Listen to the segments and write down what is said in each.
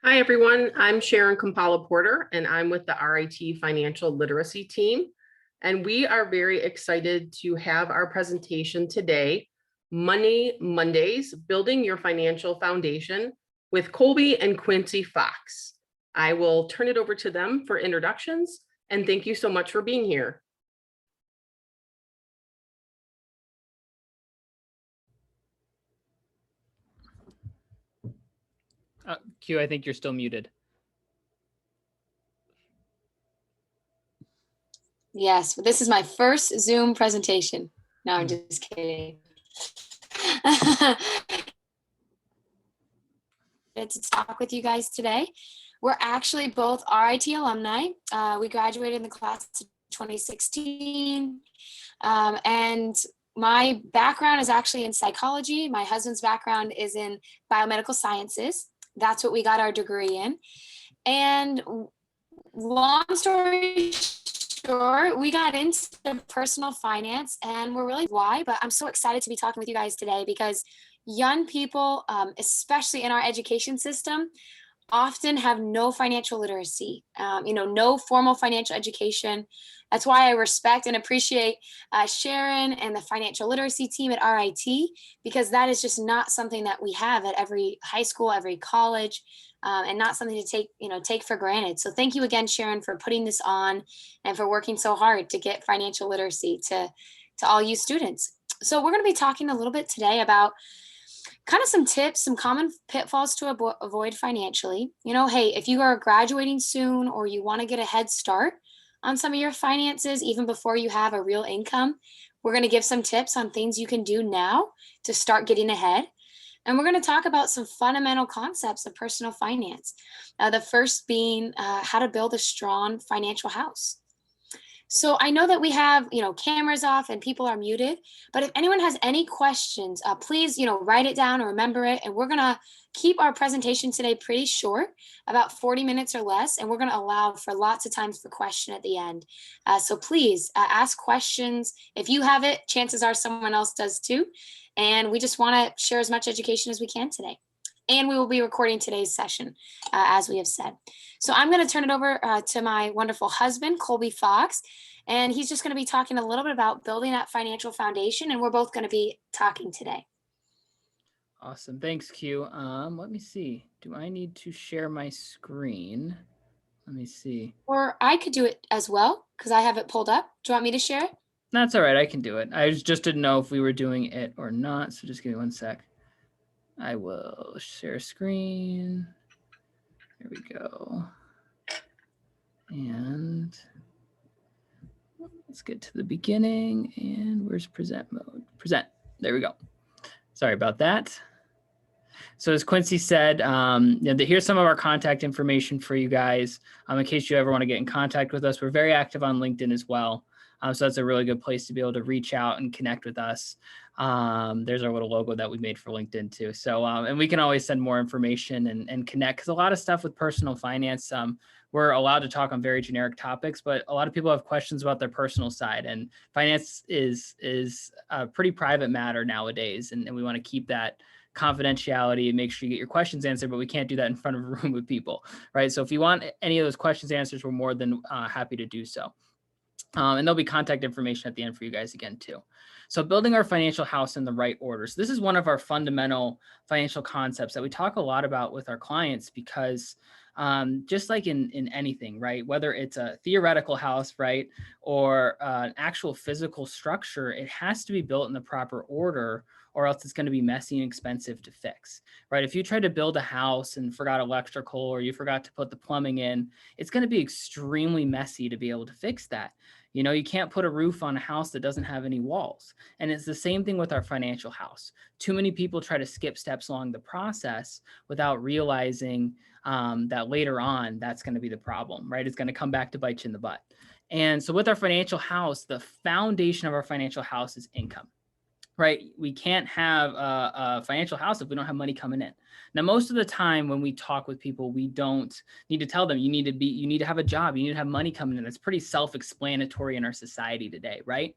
Hi, everyone. I'm Sharon Kampala Porter, and I'm with the RIT Financial Literacy Team. And we are very excited to have our presentation today, Money Mondays, Building Your Financial Foundation with Colby and Quincey Fox. I will turn it over to them for introductions, and thank you so much for being here. Q, I think you're still muted. Yes, but this is my first Zoom presentation. No, I'm just kidding. To talk with you guys today. We're actually both RIT alumni. We graduated in the class of 2016. And my background is actually in psychology. My husband's background is in biomedical sciences. That's what we got our degree in. And long story short, we got into personal finance and we're really why, but I'm so excited to be talking with you guys today because young people, especially in our education system, often have no financial literacy, no formal financial education. That's why I respect and appreciate Sharon and the financial literacy team at RIT, because that is just not something that we have at every high school, every college, and not something to take for granted. So thank you again, Sharon, for putting this on and for working so hard to get financial literacy to all you students. So we're going to be talking a little bit today about kind of some tips, some common pitfalls to avoid financially. Hey, if you are graduating soon or you want to get a head start on some of your finances, even before you have a real income, we're going to give some tips on things you can do now to start getting ahead. And we're going to talk about some fundamental concepts of personal finance. The first being how to build a strong financial house. So I know that we have, cameras off and people are muted, but if anyone has any questions, please, write it down or remember it. And we're going to keep our presentation today pretty short, about 40 minutes or less. And we're going to allow for lots of time for question at the end. So please ask questions. If you have it, chances are someone else does too. And we just want to share as much education as we can today. And we will be recording today's session, as we have said. So I'm going to turn it over to my wonderful husband, Colby Fox, and he's just going to be talking a little bit about building that financial foundation, and we're both going to be talking today. Awesome. Thanks, Q. Let me see. Do I need to share my screen? Let me see. Or I could do it as well because I have it pulled up. Do you want me to share it? That's all right. I can do it. I just didn't know if we were doing it or not, so just give me 1 sec. I will share screen. There we go. And let's get to the beginning. And where's present mode? Present. There we go. Sorry about that. So as Quincy said, here's some of our contact information for you guys. In case you ever want to get in contact with us, we're very active on LinkedIn as well. So that's a really good place to be able to reach out and connect with us. There's our little logo that we made for LinkedIn too. So, and we can always send more information and connect, because a lot of stuff with personal finance, we're allowed to talk on very generic topics, but a lot of people have questions about their personal side, and finance is a pretty private matter nowadays. And we want to keep that confidentiality and make sure you get your questions answered, but we can't do that in front of a room with people, right? So if you want any of those questions answered, we're more than happy to do so. And there'll be contact information at the end for you guys again too. So building our financial house in the right order. So this is one of our fundamental financial concepts that we talk a lot about with our clients, because just like in anything, right? Whether it's a theoretical house, right, or an actual physical structure, it has to be built in the proper order, or else it's going to be messy and expensive to fix, right? If you try to build a house and forgot electrical, or you forgot to put the plumbing in, it's going to be extremely messy to be able to fix that. You can't put a roof on a house that doesn't have any walls. And it's the same thing with our financial house. Too many people try to skip steps along the process without realizing that later on, that's going to be the problem, right? It's going to come back to bite you in the butt. And so with our financial house, the foundation of our financial house is income, right? We can't have a financial house if we don't have money coming in. Now, most of the time when we talk with people, we don't need to tell them you need to have a job, you need to have money coming in. It's pretty self-explanatory in our society today, right?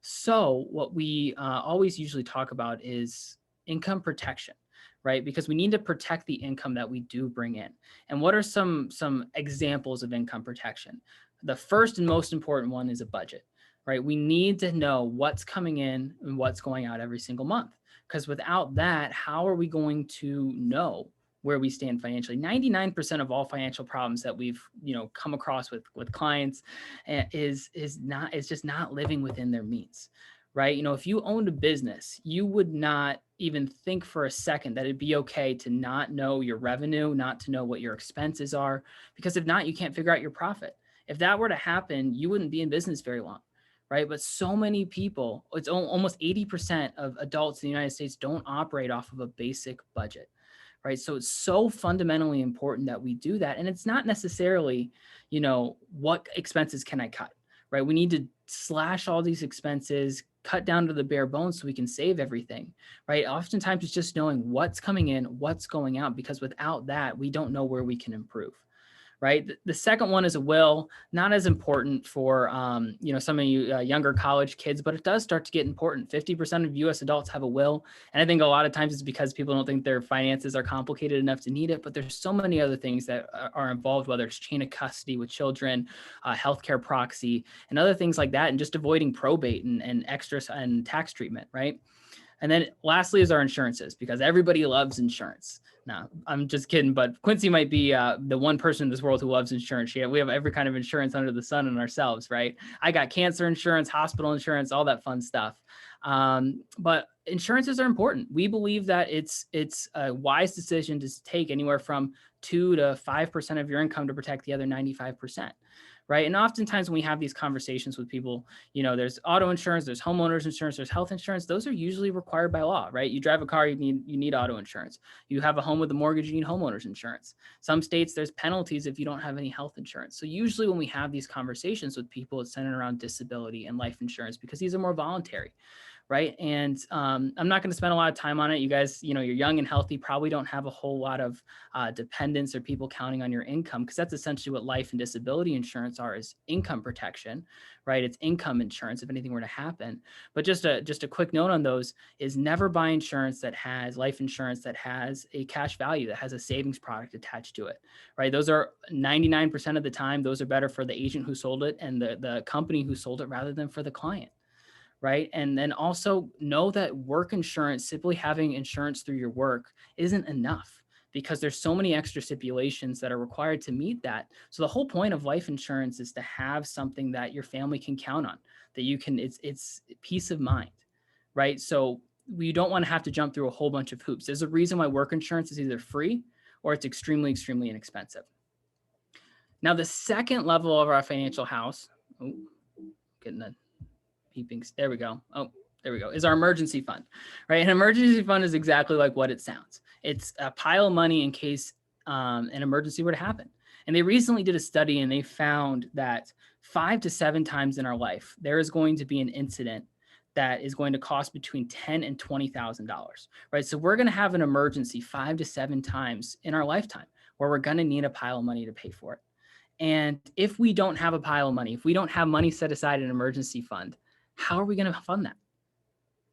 So what we always usually talk about is income protection. right? Because we need to protect the income that we do bring in. And what are some examples of income protection? The first and most important one is a budget, right? We need to know what's coming in and what's going out every single month. Because without that, how are we going to know where we stand financially? 99% of all financial problems that we've, come across with clients is just not living within their means, right? If you owned a business, you would not even think for a second that it'd be okay to not know your revenue, not to know what your expenses are, because if not, you can't figure out your profit. If that were to happen, you wouldn't be in business very long, right? But so many people, it's almost 80% of adults in the United States don't operate off of a basic budget, right? So it's so fundamentally important that we do that. And it's not necessarily, what expenses can I cut, right? We need to slash all these expenses, cut down to the bare bones so we can save everything, right? Oftentimes it's just knowing what's coming in, what's going out, because without that, we don't know where we can improve. Right. The second one is a will, not as important for, some of you younger college kids, but it does start to get important. 50% of US adults have a will. And I think a lot of times it's because people don't think their finances are complicated enough to need it. But there's so many other things that are involved, whether it's chain of custody with children, healthcare proxy, and other things like that, and just avoiding probate and extra and tax treatment. Right. And then lastly is our insurances, because everybody loves insurance. No, I'm just kidding, but Quincy might be the one person in this world who loves insurance. Yeah, we have every kind of insurance under the sun in ourselves, right? I got cancer insurance, hospital insurance, all that fun stuff. But insurances are important. We believe that it's a wise decision to take anywhere from 2 to 5% of your income to protect the other 95%. Right. And oftentimes when we have these conversations with people, there's auto insurance, there's homeowners insurance, there's health insurance. Those are usually required by law, right? You drive a car, you need auto insurance. You have a home with a mortgage, you need homeowners insurance. Some states, there's penalties if you don't have any health insurance. So usually when we have these conversations with people, it's centered around disability and life insurance, because these are more voluntary. Right. And I'm not going to spend a lot of time on it. You guys, you're young and healthy, probably don't have a whole lot of dependents or people counting on your income, because that's essentially what life and disability insurance are, is income protection, right? It's income insurance if anything were to happen. But just a quick note on those is never buy insurance that has life insurance that has a cash value, that has a savings product attached to it, right? Those are 99% of the time, those are better for the agent who sold it and the company who sold it rather than for the client. Right. And then also know that work insurance, simply having insurance through your work, isn't enough, because there's so many extra stipulations that are required to meet that. So the whole point of life insurance is to have something that your family can count on, that you can, it's peace of mind. Right. So we don't want to have to jump through a whole bunch of hoops. There's a reason why work insurance is either free or it's extremely, extremely inexpensive. Now, the second level of our financial house, getting that. There we go. Oh, there we go. Is our emergency fund, right? An emergency fund is exactly like what it sounds. It's a pile of money in case an emergency were to happen. And they recently did a study and they found that 5 to 7 times in our life, there is going to be an incident that is going to cost between $10,000 and $20,000, right? So we're going to have an emergency 5 to 7 times in our lifetime where we're going to need a pile of money to pay for it. And if we don't have a pile of money, if we don't have money set aside in an emergency fund, how are we going to fund that?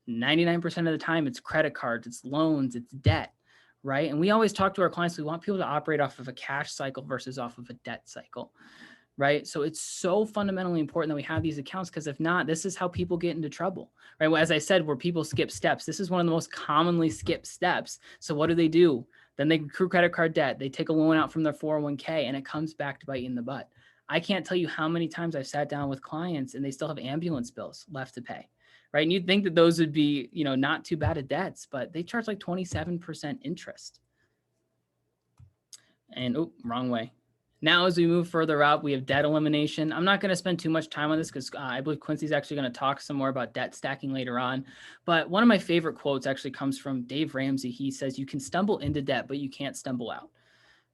99% of the time, it's credit cards, it's loans, it's debt, right? And we always talk to our clients, we want people to operate off of a cash cycle versus off of a debt cycle, right? So it's so fundamentally important that we have these accounts, because if not, this is how people get into trouble, right? Well, as I said, where people skip steps, this is one of the most commonly skipped steps. So what do? Then they accrue credit card debt, they take a loan out from their 401k, and it comes back to bite you in the butt. I can't tell you how many times I've sat down with clients and they still have ambulance bills left to pay, right? And you'd think that those would be, not too bad of debts, but they charge like 27% interest. And, wrong way. Now, as we move further up, we have debt elimination. I'm not going to spend too much time on this because I believe Quincy's actually going to talk some more about debt stacking later on. But one of my favorite quotes actually comes from Dave Ramsey. He says, "You can stumble into debt, but you can't stumble out."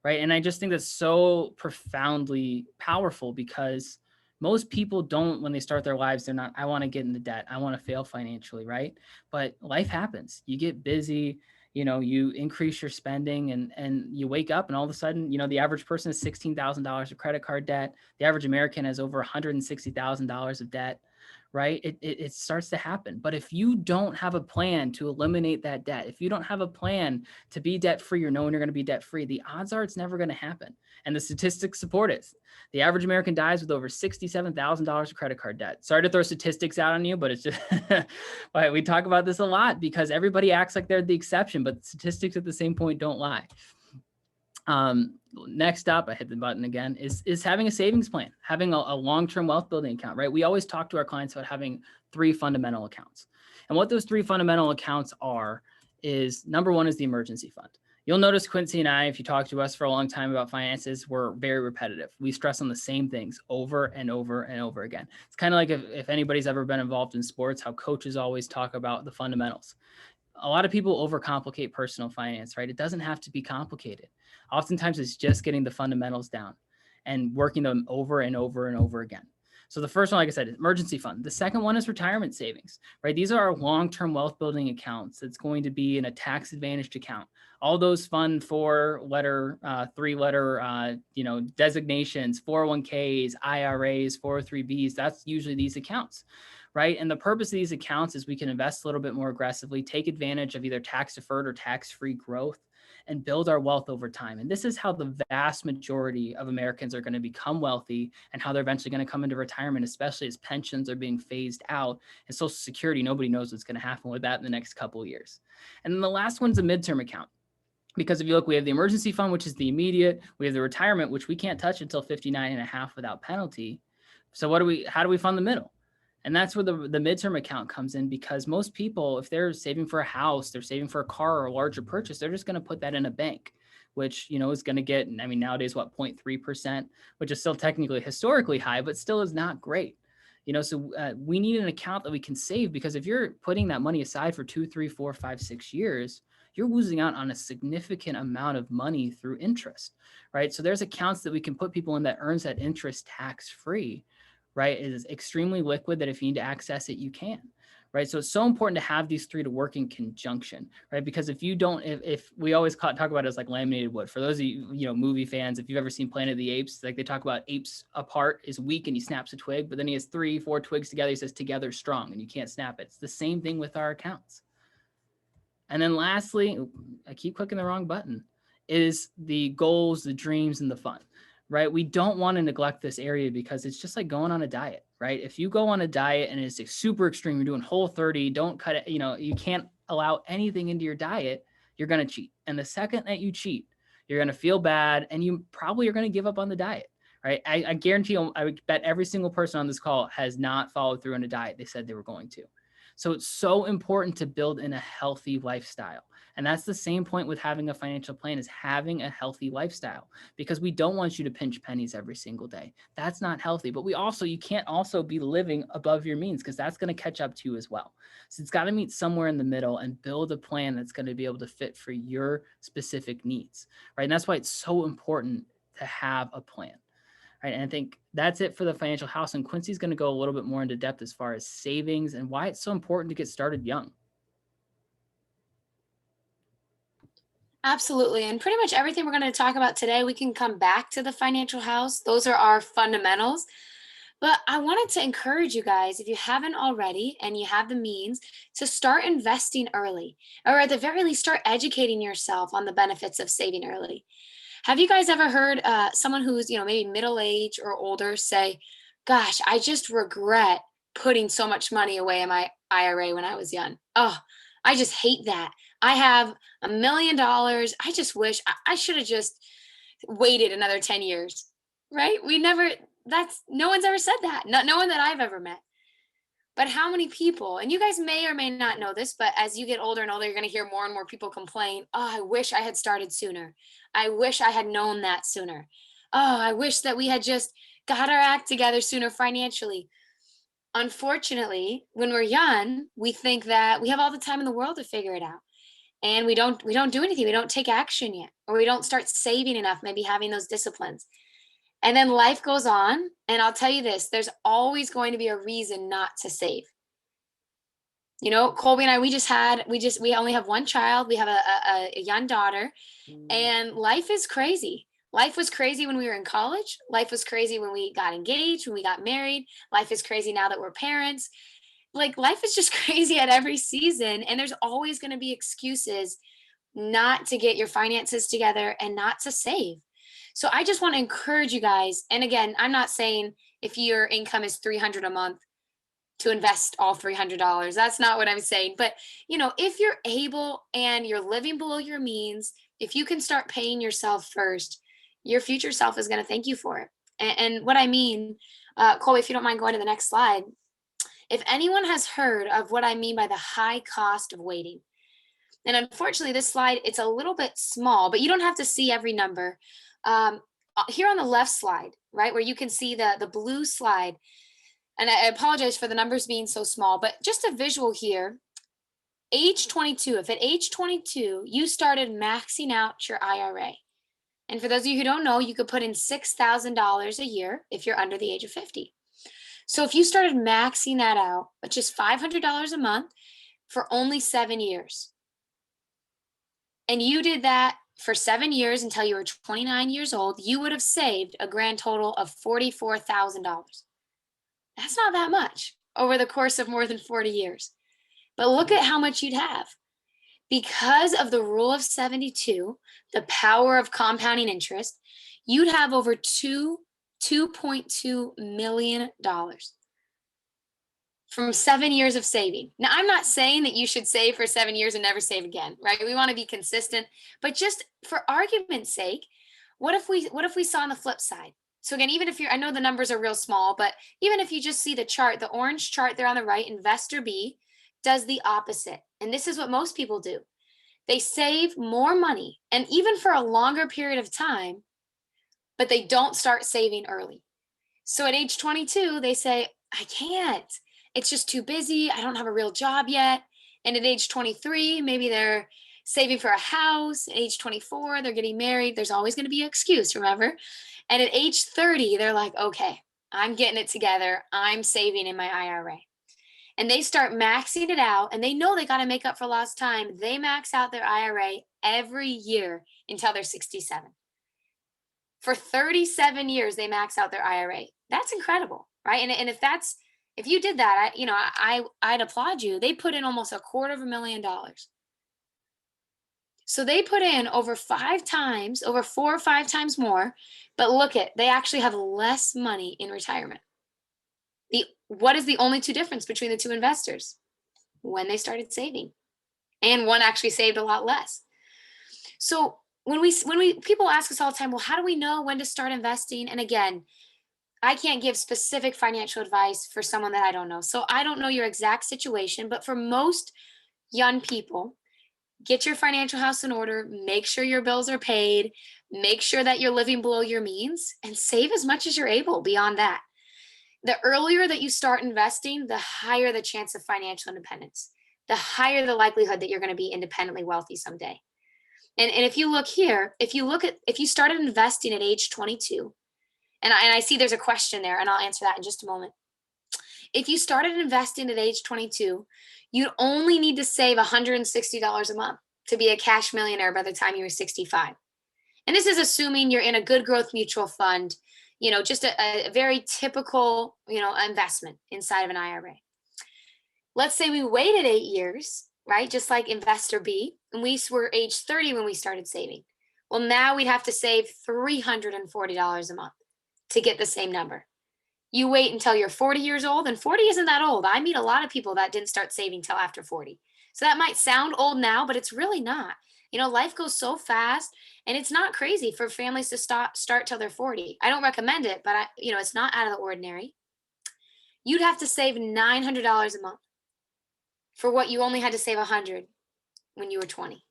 Right. And I just think that's so profoundly powerful, because most people don't, when they start their lives, they're not, I want to get into debt, I want to fail financially. Right. But life happens. You get busy, you increase your spending and you wake up and all of a sudden, the average person has $16,000 of credit card debt. The average American has over $160,000 of debt. right? It starts to happen. But if you don't have a plan to eliminate that debt, if you don't have a plan to be debt free or know when you're going to be debt free, the odds are it's never going to happen. And the statistics support it. The average American dies with over $67,000 of credit card debt. Sorry to throw statistics out on you, but it's just, but we talk about this a lot because everybody acts like they're the exception, but statistics at the same point don't lie. Next up, I hit the button again, is having a savings plan, having a long-term wealth building account, right? We always talk to our clients about having 3 fundamental accounts. And what those 3 fundamental accounts are is, number one is the emergency fund. You'll notice Quincy and I, if you talk to us for a long time about finances, we're very repetitive. We stress on the same things over and over and over again. It's kind of like if anybody's ever been involved in sports, how coaches always talk about the fundamentals. A lot of people overcomplicate personal finance, right? It doesn't have to be complicated. Oftentimes it's just getting the fundamentals down and working them over and over and over again. So the first one, like I said, is emergency fund. The second one is retirement savings, right? These are our long-term wealth building accounts. It's going to be in a tax advantaged account. All those fund 4-letter, 3-letter, designations, 401ks, IRAs, 403bs, that's usually these accounts, right? And the purpose of these accounts is we can invest a little bit more aggressively, take advantage of either tax deferred or tax-free growth, and build our wealth over time. And this is how the vast majority of Americans are going to become wealthy and how they're eventually going to come into retirement, especially as pensions are being phased out and Social Security. Nobody knows what's going to happen with that in the next couple of years. And then the last one's a midterm account. Because if you look, we have the emergency fund, which is the immediate. We have the retirement, which we can't touch until 59 and a half without penalty. So how do we fund the middle? And that's where the midterm account comes in, because most people, if they're saving for a house, they're saving for a car or a larger purchase, they're just going to put that in a bank, which, is going to get, nowadays, 0.3%, which is still technically historically high, but still is not great. So we need an account that we can save, because if you're putting that money aside for 2, 3, 4, 5, 6 years, you're losing out on a significant amount of money through interest, right? So there's accounts that we can put people in that earns that interest tax-free, right? It is extremely liquid that if you need to access it, you can, right? So it's so important to have these 3 to work in conjunction, right? Because if you don't, if we always talk about it as like laminated wood, for those of you, movie fans, if you've ever seen Planet of the Apes, like they talk about apes apart is weak and he snaps a twig, but then he has 3, 4 twigs together. He says together strong and you can't snap it. It's the same thing with our accounts. And then lastly, I keep clicking the wrong button, is the goals, the dreams, and the fun, right? We don't want to neglect this area, because it's just like going on a diet, right? If you go on a diet and it's super extreme, you're doing Whole30, don't cut it, you can't allow anything into your diet, you're going to cheat. And the second that you cheat, you're going to feel bad and you probably are going to give up on the diet, right? I guarantee you, I would bet every single person on this call has not followed through on a diet they said they were going to. So it's so important to build in a healthy lifestyle. And that's the same point with having a financial plan, is having a healthy lifestyle, because we don't want you to pinch pennies every single day. That's not healthy. But you can't also be living above your means, because that's going to catch up to you as well. So it's got to meet somewhere in the middle and build a plan that's going to be able to fit for your specific needs, right? And that's why it's so important to have a plan. Right. And I think that's it for the financial house. And Quincy's going to go a little bit more into depth as far as savings and why it's so important to get started young. Absolutely. And pretty much everything we're going to talk about today, we can come back to the financial house. Those are our fundamentals. But I wanted to encourage you guys, if you haven't already and you have the means, to start investing early, or at the very least, start educating yourself on the benefits of saving early. Have you guys ever heard someone who's, maybe middle-aged or older say, gosh, I just regret putting so much money away in my IRA when I was young. Oh, I just hate that. I have $1 million. I just wish I should have just waited another 10 years, right? No one's ever said that. No one that I've ever met. But how many people, and you guys may or may not know this, but as you get older and older, you're going to hear more and more people complain, oh, I wish I had started sooner. I wish I had known that sooner. Oh, I wish that we had just got our act together sooner financially. Unfortunately, when we're young, we think that we have all the time in the world to figure it out. And we don't do anything. We don't take action yet, or we don't start saving enough, maybe having those disciplines. And then life goes on. And I'll tell you this, there's always going to be a reason not to save. Colby and I, we only have one child. We have a young daughter, and life is crazy. Life was crazy when we were in college. Life was crazy when we got engaged, when we got married. Life is crazy now that we're parents. Like life is just crazy at every season. And there's always going to be excuses not to get your finances together and not to save. So I just want to encourage you guys. And again, I'm not saying if your income is $300 a month to invest all $300. That's not what I'm saying. But, if you're able and you're living below your means, if you can start paying yourself first, your future self is going to thank you for it. And what I mean, Colby, if you don't mind going to the next slide, if anyone has heard of what I mean by the high cost of waiting, and unfortunately this slide, it's a little bit small, but you don't have to see every number. Here on the left slide, right, where you can see the blue slide, and I apologize for the numbers being so small, but just a visual here, age 22, if at age 22, you started maxing out your IRA, and for those of you who don't know, you could put in $6,000 a year if you're under the age of 50. So if you started maxing that out, which is $500 a month for only 7 years, and you did that for 7 years until you were 29 years old, you would have saved a grand total of $44,000. That's not that much over the course of more than 40 years. But look at how much you'd have. Because of the rule of 72, the power of compounding interest, you'd have over $2.2 million from 7 years of saving. Now, I'm not saying that you should save for 7 years and never save again, right? We want to be consistent, but just for argument's sake, what if we saw on the flip side? So again, even if I know the numbers are real small, but even if you just see the chart, the orange chart there on the right, investor B does the opposite. And this is what most people do. They save more money, and even for a longer period of time, but they don't start saving early. So at age 22, they say, I can't. It's just too busy. I don't have a real job yet. And at age 23, maybe they're saving for a house. At age 24, they're getting married. There's always going to be an excuse, remember? And at age 30, they're like, okay, I'm getting it together. I'm saving in my IRA. And they start maxing it out, and they know they got to make up for lost time. They max out their IRA every year until they're 67. For 37 years, they max out their IRA. That's incredible, right? And if you did that, I'd applaud you. They put in almost $250,000. So they put in over 4 or 5 times more, but they actually have less money in retirement. What is the only two difference between the two investors? When they started saving, and one actually saved a lot less. So when people ask us all the time, well, how do we know when to start investing? And again, I can't give specific financial advice for someone that I don't know. So I don't know your exact situation, but for most young people, get your financial house in order, make sure your bills are paid, make sure that you're living below your means, and save as much as you're able beyond that. The earlier that you start investing, the higher the chance of financial independence, the higher the likelihood that you're going to be independently wealthy someday. And if you look here, if you started investing at age 22, and I see there's a question there, and I'll answer that in just a moment. If you started investing at age 22, you'd only need to save $160 a month to be a cash millionaire by the time you were 65. And this is assuming you're in a good growth mutual fund, just a very typical, investment inside of an IRA. Let's say we waited 8 years, right? Just like investor B, and we were age 30 when we started saving. Well, now we'd have to save $340 a month to get the same number. You wait until you're 40 years old, and 40 isn't that old. I meet a lot of people that didn't start saving till after 40. So that might sound old now, but it's really not. Life goes so fast, and it's not crazy for families to start till they're 40. I don't recommend it, but it's not out of the ordinary. You'd have to save $900 a month for what you only had to save $100 when you were 20.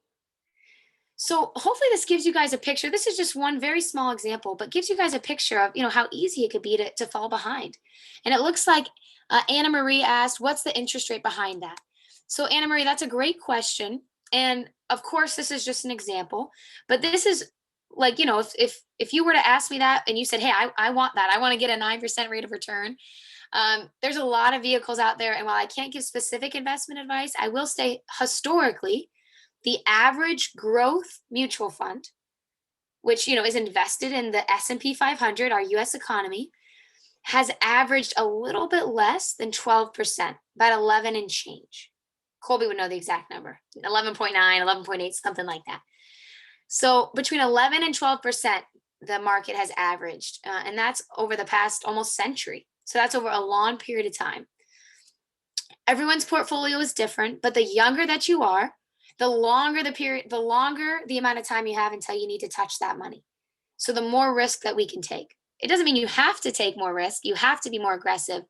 So hopefully this gives you guys a picture. This is just one very small example, but gives you guys a picture of, how easy it could be to fall behind. And it looks like Anna Marie asked, what's the interest rate behind that? So Anna Marie, that's a great question. And of course, this is just an example, but this is like, if you were to ask me that and you said, hey, I want that, I want to get a 9% rate of return. There's a lot of vehicles out there. And while I can't give specific investment advice, I will say historically, the average growth mutual fund which, is invested in the S&P 500, our US economy, has averaged a little bit less than 12%, about 11 and change. Colby would know the exact number, 11.9, 11.8, something like that. So between 11 and 12%, the market has averaged, and that's over the past almost century. So that's over a long period of time. Everyone's portfolio is different, but the younger that you are, the longer the period, the longer the amount of time you have until you need to touch that money. So the more risk that we can take. It doesn't mean you have to take more risk. You have to be more aggressive,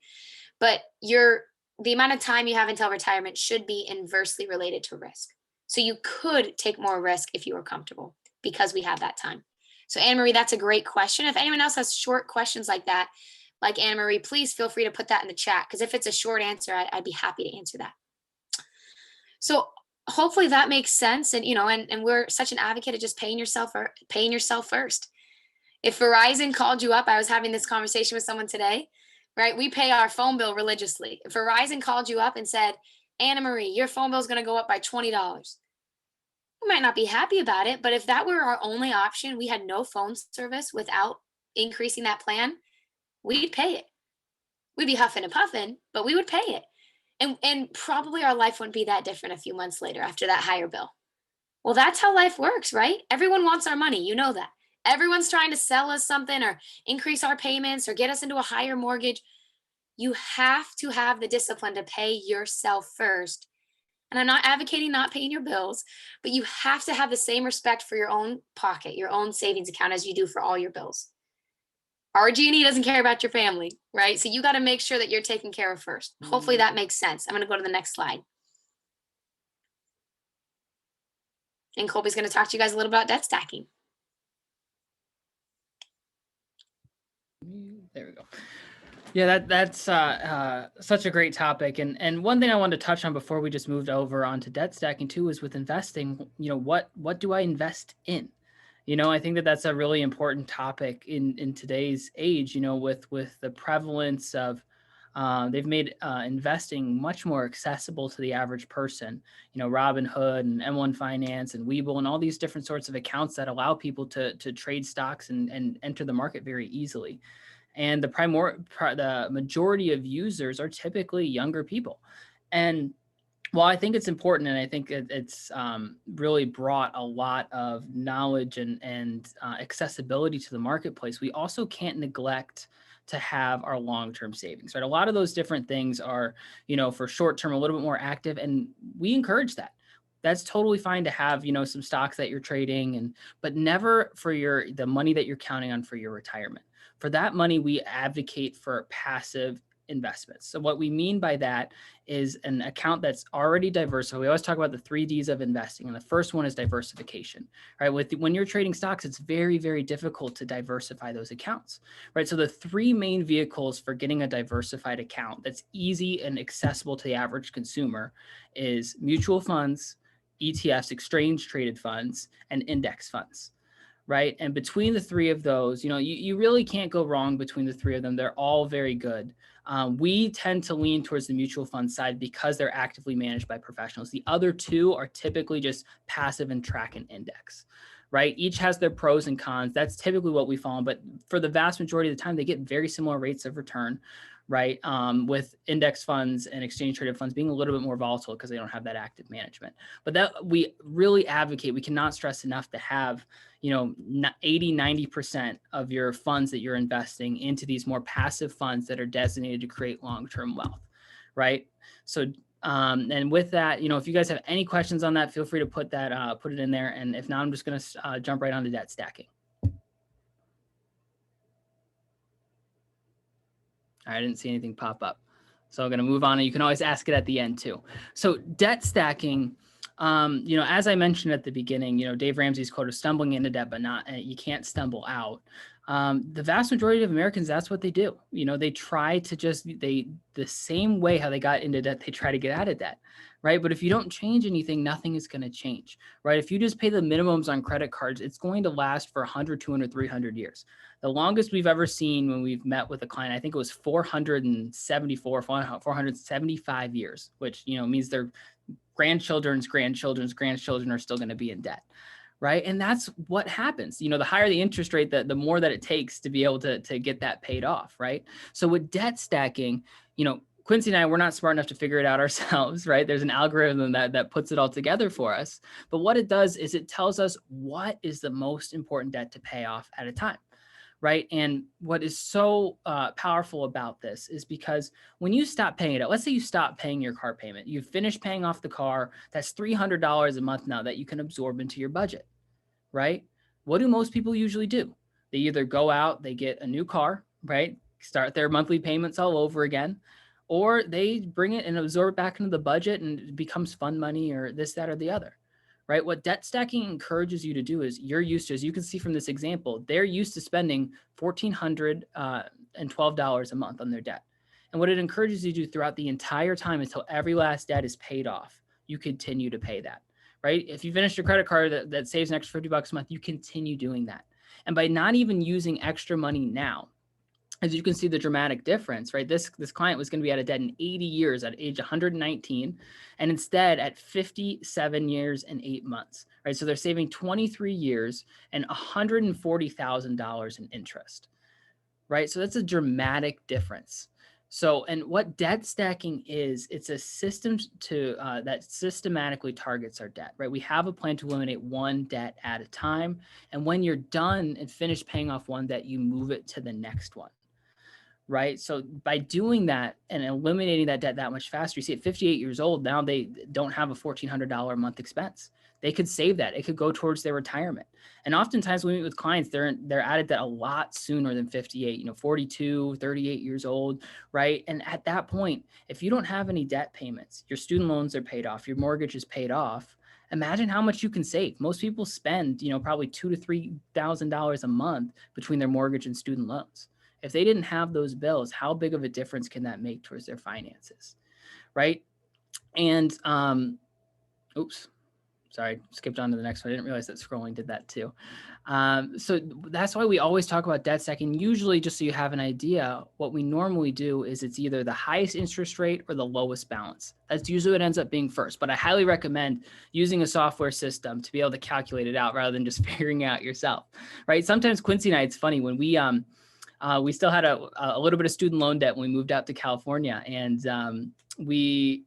but the amount of time you have until retirement should be inversely related to risk. So you could take more risk if you were comfortable because we have that time. So Anne Marie, that's a great question. If anyone else has short questions like that, like Anne Marie, please feel free to put that in the chat, because if it's a short answer, I'd be happy to answer that. So hopefully that makes sense. And, and we're such an advocate of just paying yourself first. If Verizon called you up, I was having this conversation with someone today, right? We pay our phone bill religiously. If Verizon called you up and said, Anna Marie, your phone bill is going to go up by $20. We might not be happy about it, but if that were our only option, we had no phone service without increasing that plan, we'd pay it. We'd be huffing and puffing, but we would pay it. And probably our life wouldn't be that different a few months later after that higher bill. Well, that's how life works, right? Everyone wants our money. You know that. Everyone's trying to sell us something or increase our payments or get us into a higher mortgage. You have to have the discipline to pay yourself first. And I'm not advocating not paying your bills, but you have to have the same respect for your own pocket, your own savings account, as you do for all your bills. RG&E doesn't care about your family, right? So you got to make sure that you're taken care of first. Hopefully that makes sense. I'm going to go to the next slide. And Colby's going to talk to you guys a little about debt stacking. There we go. Yeah, that's such a great topic. And one thing I wanted to touch on before we just moved over onto debt stacking too is with investing, what do I invest in? I think that's a really important topic in today's age, with the prevalence of, they've made investing much more accessible to the average person. Robinhood and M1 Finance and Webull and all these different sorts of accounts that allow people to trade stocks and enter the market very easily. And the majority of users are typically younger people. And while I think it's important, and I think it's really brought a lot of knowledge and accessibility to the marketplace, we also can't neglect to have our long-term savings, right? A lot of those different things are, for short-term, a little bit more active, and we encourage that. That's totally fine to have, some stocks that you're trading, but never for the money that you're counting on for your retirement. For that money, we advocate for passive investments. So what we mean by that is an account that's already diverse. So we always talk about the 3 Ds of investing. And the first one is diversification, right? When you're trading stocks, it's very, very difficult to diversify those accounts, right? So the 3 main vehicles for getting a diversified account that's easy and accessible to the average consumer is mutual funds, ETFs, exchange traded funds, and index funds. Right. And between the 3 of those, you really can't go wrong between the 3 of them. They're all very good. We tend to lean towards the mutual fund side because they're actively managed by professionals. The other 2 are typically just passive and track and index, right? Each has their pros and cons. That's typically what we follow. But for the vast majority of the time, they get very similar rates of return, right? With index funds and exchange traded funds being a little bit more volatile because they don't have that active management. But that we really advocate, we cannot stress enough to have 80-90% of your funds that you're investing into these more passive funds that are designated to create long-term wealth, right? So, and with that, if you guys have any questions on that, feel free to put it in there. And if not, I'm just going to jump right on to debt stacking. I didn't see anything pop up. So I'm going to move on, and you can always ask it at the end too. So debt stacking, as I mentioned at the beginning, Dave Ramsey's quote of stumbling into debt, but you can't stumble out. The vast majority of Americans, that's what they do. They try to the same way how they got into debt, they try to get out of debt, right? But if you don't change anything, nothing is going to change, right? If you just pay the minimums on credit cards, it's going to last for 100, 200, 300 years. The longest we've ever seen when we've met with a client, I think it was 475 years, which, means their grandchildren's grandchildren are still going to be in debt, right? And that's what happens. The higher the interest rate, the more that it takes to be able to get that paid off, right? So with debt stacking, Quincy and I, we're not smart enough to figure it out ourselves, right? There's an algorithm that puts it all together for us. But what it does is it tells us what is the most important debt to pay off at a time, right? And what is so powerful about this is because when you stop paying it out, let's say you stop paying your car payment, you finish paying off the car, that's $300 a month now that you can absorb into your budget, right? What do most people usually do? They either go out, they get a new car, right? Start their monthly payments all over again, or they bring it and absorb it back into the budget and it becomes fun money or this, that, or the other, right? What debt stacking encourages you to do is you're used to, as you can see from this example, they're used to spending $1,412 a month on their debt. And what it encourages you to do throughout the entire time until every last debt is paid off, you continue to pay that, right? If you finish your credit card that saves an extra $50 a month, you continue doing that. And by not even using extra money now, as you can see the dramatic difference, right? This client was going to be out of debt in 80 years at age 119, and instead at 57 years and 8 months, right? So they're saving 23 years and $140,000 in interest, right? So that's a dramatic difference. So, and what debt stacking is, it's a system that systematically targets our debt, right? We have a plan to eliminate one debt at a time. And when you're done and finished paying off one debt, you move it to the next one, right? So by doing that and eliminating that debt that much faster, you see at 58 years old, now they don't have a $1,400 a month expense. They could save that. It could go towards their retirement. And oftentimes when we meet with clients, they're out of debt a lot sooner than 58, 42, 38 years old, right? And at that point, if you don't have any debt payments, your student loans are paid off, your mortgage is paid off, imagine how much you can save. Most people spend, probably $2,000 to $3,000 a month between their mortgage and student loans. If they didn't have those bills, how big of a difference can that make towards their finances, right? And, oops, sorry, skipped on to the next one. I didn't realize that scrolling did that too. So that's why we always talk about debt stacking. Usually, just so you have an idea, what we normally do is it's either the highest interest rate or the lowest balance. That's usually what ends up being first. But I highly recommend using a software system to be able to calculate it out rather than just figuring it out yourself, right? Sometimes Quincy and I, it's funny when we still had a little bit of student loan debt when we moved out to California, and we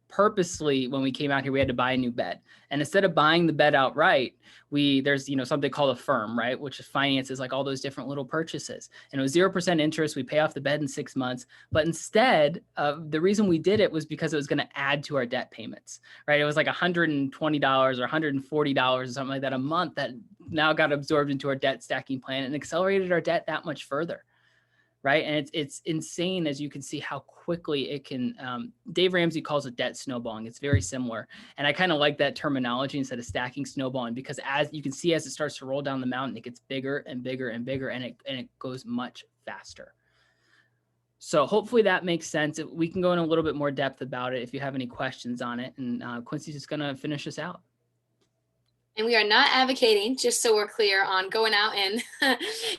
purposely, when we came out here, we had to buy a new bed. And instead of buying the bed outright, there's something called a firm, right, which finances like all those different little purchases. And it was 0% interest. We pay off the bed in 6 months. But instead, the reason we did it was because it was going to add to our debt payments, right? It was like $120 or $140 or something like that a month that now got absorbed into our debt stacking plan and accelerated our debt that much further, right? And it's insane, as you can see, how quickly it can. Dave Ramsey calls it debt snowballing. It's very similar. And I kind of like that terminology instead of stacking snowballing, because as you can see, as it starts to roll down the mountain, it gets bigger and bigger and bigger, and it goes much faster. So hopefully that makes sense. We can go in a little bit more depth about it if you have any questions on it. And Quincy's just going to finish us out. And we are not advocating, just so we're clear, on going out and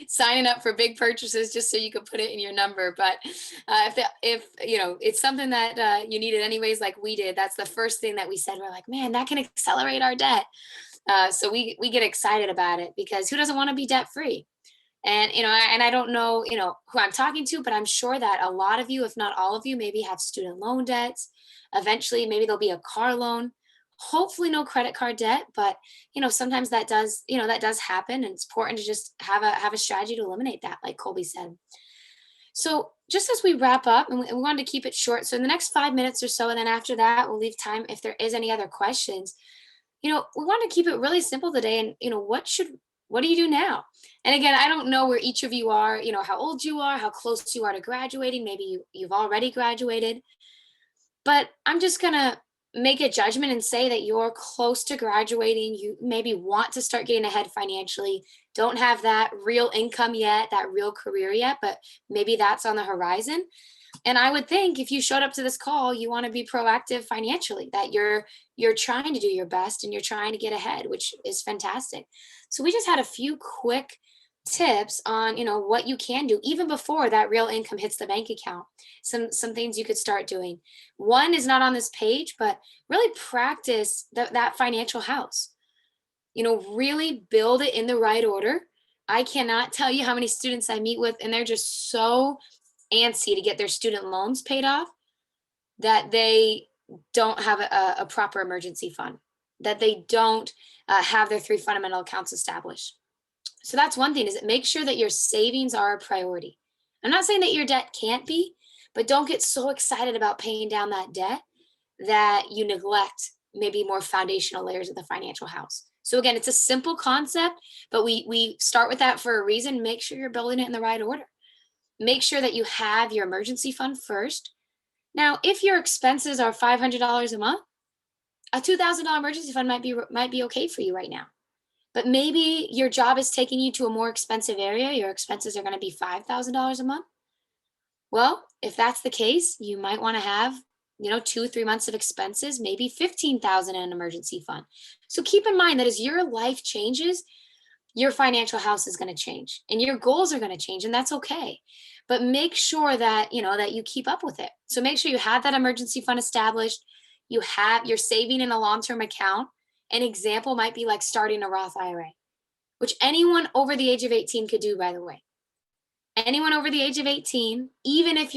signing up for big purchases just so you can put it in your number. But if it's something that you needed anyways, like we did, that's the first thing that we said. We're like, man, that can accelerate our debt. So we get excited about it, because who doesn't want to be debt free? And, and I don't know, who I'm talking to, but I'm sure that a lot of you, if not all of you, maybe have student loan debts. Eventually, maybe there'll be a car loan. Hopefully no credit card debt, but sometimes that does happen, and it's important to just have a strategy to eliminate that, like Colby said. So just as we wrap up, and we wanted to keep it short, so in the next 5 minutes or so, and then after that we'll leave time if there is any other questions. We want to keep it really simple today, and what do you do now? And again, I don't know where each of you are, how old you are, how close you are to graduating. Maybe you've already graduated, but I'm just gonna make a judgment and say that you're close to graduating. You maybe want to start getting ahead financially, don't have that real income yet, that real career yet, but maybe that's on the horizon. And I would think if you showed up to this call, you want to be proactive financially, that you're trying to do your best and you're trying to get ahead, which is fantastic. So we just had a few quick tips on what you can do even before that real income hits the bank account. Some things you could start doing. One is not on this page, but really practice that financial house. really build it in the right order. I cannot tell you how many students I meet with, and they're just so antsy to get their student loans paid off that they don't have a proper emergency fund, that they don't have their 3 fundamental accounts established. So that's one thing, is make sure that your savings are a priority. I'm not saying that your debt can't be, but don't get so excited about paying down that debt that you neglect maybe more foundational layers of the financial house. So again, it's a simple concept, but we start with that for a reason. Make sure you're building it in the right order. Make sure that you have your emergency fund first. Now, if your expenses are $500 a month, a $2,000 emergency fund might be okay for you right now. But maybe your job is taking you to a more expensive area. Your expenses are going to be $5,000 a month. Well, if that's the case, you might want to have 2-3 months of expenses, maybe $15,000 in an emergency fund. So keep in mind that as your life changes, your financial house is going to change and your goals are going to change, and that's okay. But make sure that that you keep up with it. So make sure you have that emergency fund established. You're saving in a long-term account. An example might be like starting a Roth IRA, which anyone over the age of 18 could do, by the way. Anyone over the age of 18, even if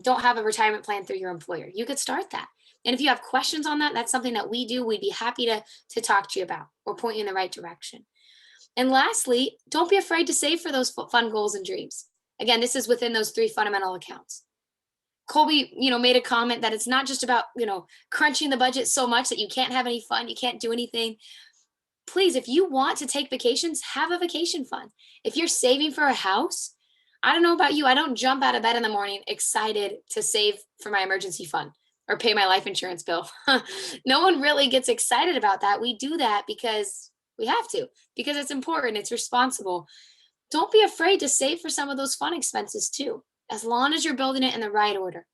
don't have a retirement plan through your employer, you could start that. And if you have questions on that, that's something that we do. We'd be happy to talk to you about or point you in the right direction. And lastly, don't be afraid to save for those fun goals and dreams. Again, this is within those 3 fundamental accounts. Colby, made a comment that it's not just about, crunching the budget so much that you can't have any fun, you can't do anything. Please, if you want to take vacations, have a vacation fund. If you're saving for a house, I don't know about you, I don't jump out of bed in the morning excited to save for my emergency fund or pay my life insurance bill. No one really gets excited about that. We do that because we have to, because it's important, it's responsible. Don't be afraid to save for some of those fun expenses too, as long as you're building it in the right order.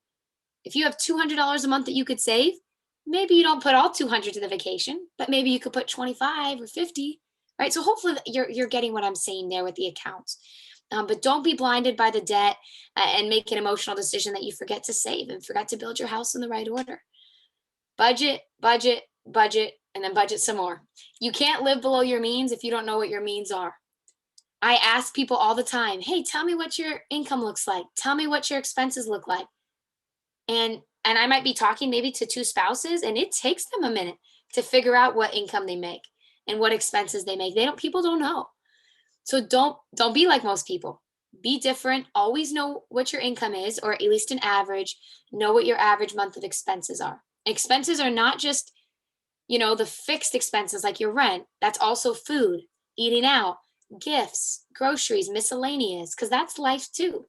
If you have $200 a month that you could save, maybe you don't put all 200 to the vacation, but maybe you could put 25 or 50, right? So hopefully you're getting what I'm saying there with the accounts. But don't be blinded by the debt and make an emotional decision that you forget to save and forget to build your house in the right order. Budget, budget, budget, and then budget some more. You can't live below your means if you don't know what your means are. I ask people all the time, hey, tell me what your income looks like. Tell me what your expenses look like. And I might be talking maybe to 2 spouses, and it takes them a minute to figure out what income they make and what expenses they make. People don't know. So don't be like most people. Be different. Always know what your income is, or at least an average. Know what your average month of expenses are. Expenses are not just, the fixed expenses like your rent. That's also food, eating out, gifts, groceries, miscellaneous, because that's life too.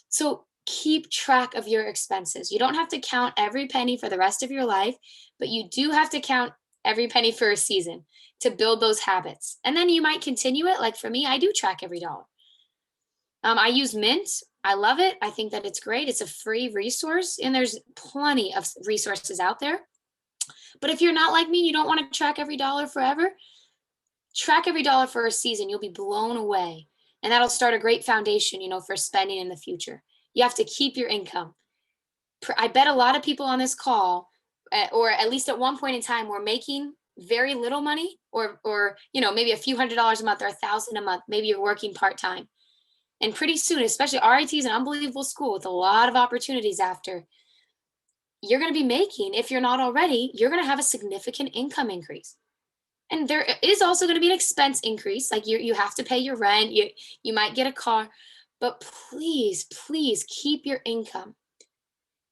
So keep track of your expenses. You don't have to count every penny for the rest of your life, but you do have to count every penny for a season to build those habits. And then you might continue it. Like for me, I do track every dollar. I use Mint. I love it. I think that it's great. It's a free resource, and there's plenty of resources out there. But if you're not like me, you don't want to track every dollar forever, track every dollar for a season. You'll be blown away. And that'll start a great foundation, for spending in the future. You have to keep your income. I bet a lot of people on this call, or at least at one point in time, were making very little money, or maybe a few $100s a month or $1,000 a month. Maybe you're working part-time. And pretty soon, especially RIT is an unbelievable school with a lot of opportunities after. You're going to be making, if you're not already, you're going to have a significant income increase. And there is also going to be an expense increase. Like you have to pay your rent. You might get a car, but please keep your income.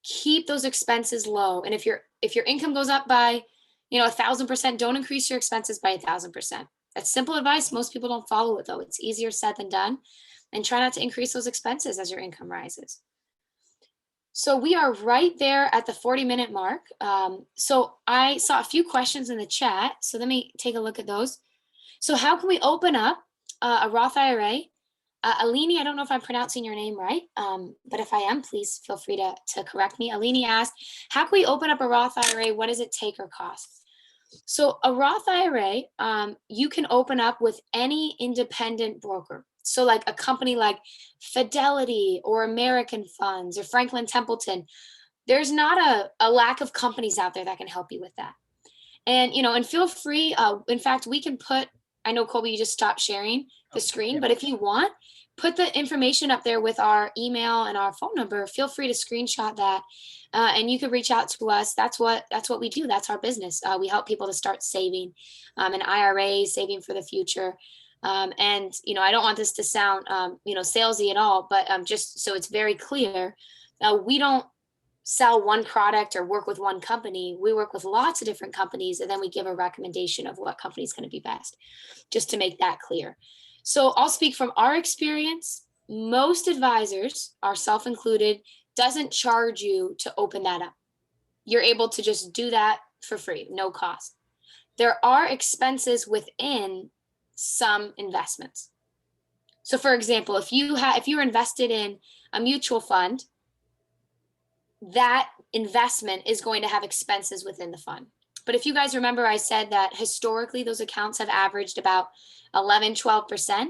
Keep those expenses low. And if your income goes up by 1,000%, don't increase your expenses by 1,000%. That's simple advice. Most people don't follow it though. It's easier said than done. And try not to increase those expenses as your income rises. So we are right there at the 40-minute mark. So I saw a few questions in the chat. So let me take a look at those. So how can we open up a Roth IRA? Alini, I don't know if I'm pronouncing your name right, but if I am, please feel free to correct me. Alini asked, how can we open up a Roth IRA? What does it take or cost? So a Roth IRA, you can open up with any independent broker. So like a company like Fidelity or American Funds or Franklin Templeton, there's not a lack of companies out there that can help you with that. And, and feel free, in fact, we can put I know Colby, you just stopped sharing the Oh, screen, yeah. but if you want, put the information up there with our email and our phone number. Feel free to screenshot that, and you could reach out to us. That's what we do. That's our business. We help people to start saving, an IRA, saving for the future. And I don't want this to sound salesy at all, but just so it's very clear, we don't sell one product or work with one company. We work with lots of different companies, and then we give a recommendation of what company is going to be best, just to make that clear. So I'll speak from our experience. Most advisors, ourselves included, doesn't charge you to open that up. You're able to just do that for free, no cost. There are expenses within some investments. So for example, if you're invested in a mutual fund, that investment is going to have expenses within the fund. But if you guys remember, I said that historically those accounts have averaged about 11, 12%.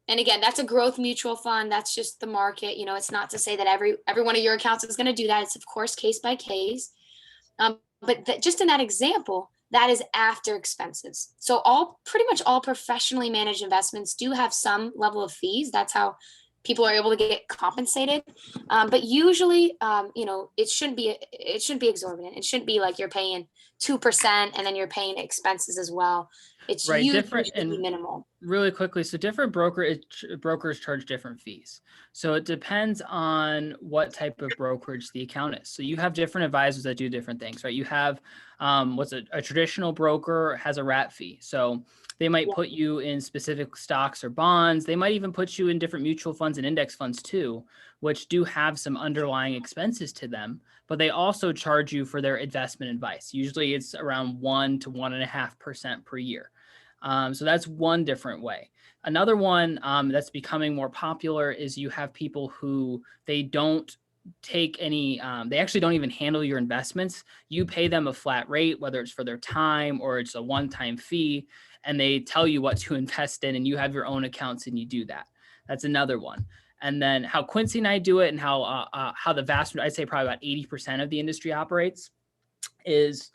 And again, that's a growth mutual fund. That's just the market. It's not to say that every one of your accounts is going to do that. It's of course case by case. But just in that example, that is after expenses. So pretty much all professionally managed investments do have some level of fees. That's how people are able to get compensated. But usually, it shouldn't be exorbitant. It shouldn't be like you're paying 2% and then you're paying expenses as well. It's Right, usually different and minimal. really quickly. So different brokers charge different fees. So it depends on what type of brokerage the account is. So you have different advisors that do different things, right? You have what's a traditional broker has a wrap fee. So they might put you in specific stocks or bonds. They might even put you in different mutual funds and index funds too, which do have some underlying expenses to them, but they also charge you for their investment advice. Usually it's around 1 to 1.5% per year. So that's one different way. Another one that's becoming more popular is you have people who they don't take any, they actually don't even handle your investments. You pay them a flat rate, whether it's for their time or it's a one-time fee, and they tell you what to invest in, and you have your own accounts and you do that. That's another one. And then how Quincy and I do it, and how the vast, I'd say probably about 80% of the industry operates, is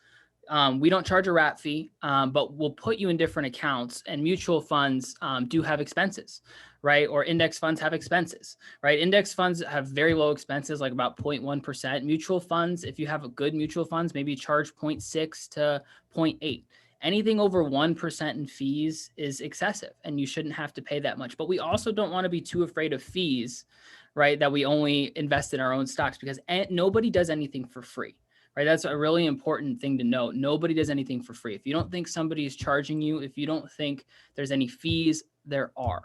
we don't charge a wrap fee, but we'll put you in different accounts, and mutual funds do have expenses, right? Or index funds have expenses, right? Index funds have very low expenses, like about 0.1%. Mutual funds, if you have a good mutual funds, maybe charge 0.6 to 0.8. Anything over 1% in fees is excessive, and you shouldn't have to pay that much. But we also don't want to be too afraid of fees, right? That we only invest in our own stocks, because nobody does anything for free. Right. That's a really important thing to note. Nobody does anything for free. If you don't think somebody is charging you, if you don't think there's any fees, there are.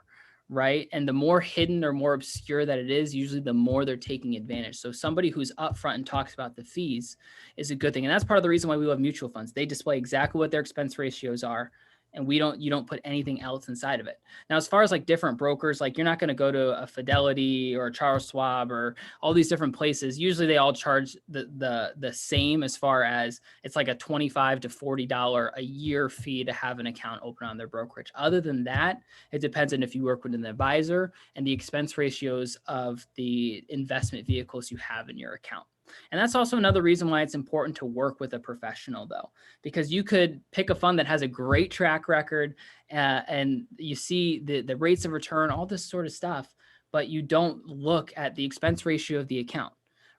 Right. And the more hidden or more obscure that it is, usually the more they're taking advantage. So somebody who's upfront and talks about the fees is a good thing. And that's part of the reason why we love mutual funds. They display exactly what their expense ratios are, and you don't put anything else inside of it. Now, as far as like different brokers, like you're not going to go to a Fidelity or a Charles Schwab or all these different places. Usually they all charge the same, as far as it's like a $25 to $40 a year fee to have an account open on their brokerage. Other than that, it depends on if you work with an advisor and the expense ratios of the investment vehicles you have in your account. And that's also another reason why it's important to work with a professional, though, because you could pick a fund that has a great track record and you see the rates of return, all this sort of stuff, but you don't look at the expense ratio of the account,